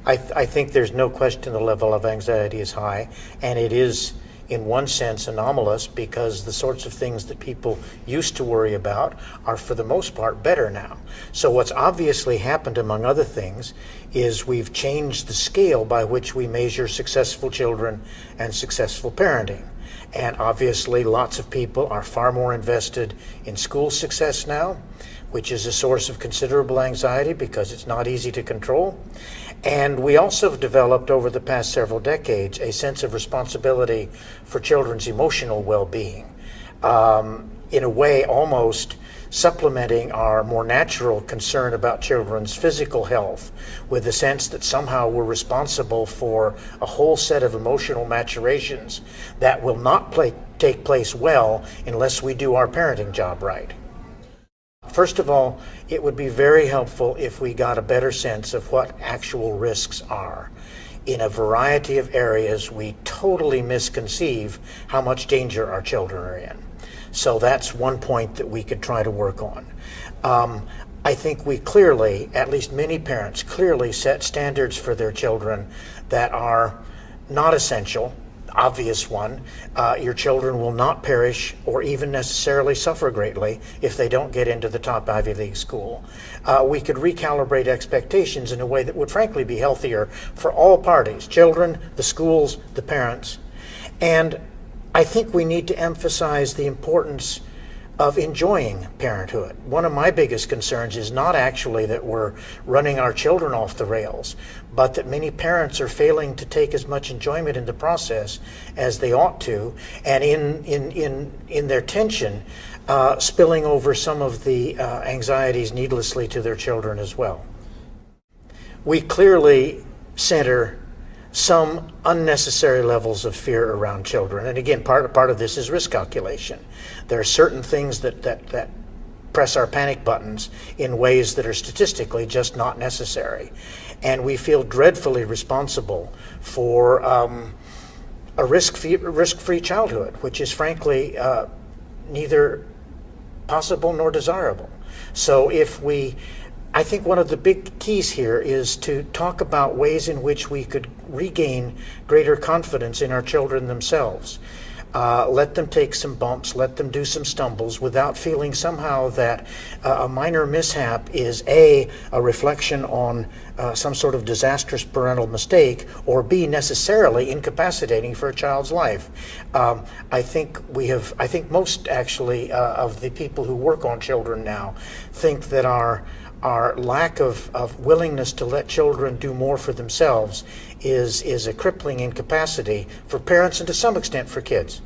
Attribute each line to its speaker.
Speaker 1: I think there's no question the level of anxiety is high, and it is, in one sense, anomalous because the sorts of things that people used to worry about are, for the most part, better now. So what's obviously happened, among other things, is we've changed the scale by which we measure successful children and successful parenting. And obviously, lots of people are far more invested in school success now, which is a source of considerable anxiety because it's not easy to control. And we also have developed over the past several decades a sense of responsibility for children's emotional well-being, in a way almost supplementing our more natural concern about children's physical health with the sense that somehow we're responsible for a whole set of emotional maturations that will not take place well unless we do our parenting job right. First of all, it would be very helpful if we got a better sense of what actual risks are. In a variety of areas, we totally misconceive how much danger our children are in. So that's one point that we could try to work on. I think we clearly, at least many parents, clearly set standards for their children that are not essential. Obvious one, your children will not perish or even necessarily suffer greatly if they don't get into the top Ivy League school. We could recalibrate expectations in a way that would frankly be healthier for all parties, children, the schools, the parents. And I think we need to emphasize the importance of enjoying parenthood. One of my biggest concerns is not actually that we're running our children off the rails, but that many parents are failing to take as much enjoyment in the process as they ought to, and in their tension, spilling over some of the anxieties needlessly to their children as well. We clearly center some unnecessary levels of fear around children. And again, part of this is risk calculation. There are certain things that press our panic buttons in ways that are statistically just not necessary. And we feel dreadfully responsible for a risk-free childhood, which is frankly neither possible nor desirable. So I think one of the big keys here is to talk about ways in which we could regain greater confidence in our children themselves. Let them take some bumps, let them do some stumbles without feeling somehow that a minor mishap is A, a reflection on some sort of disastrous parental mistake, or B, necessarily incapacitating for a child's life. I think most actually of the people who work on children now think that our lack of willingness to let children do more for themselves is a crippling incapacity for parents and to some extent for kids.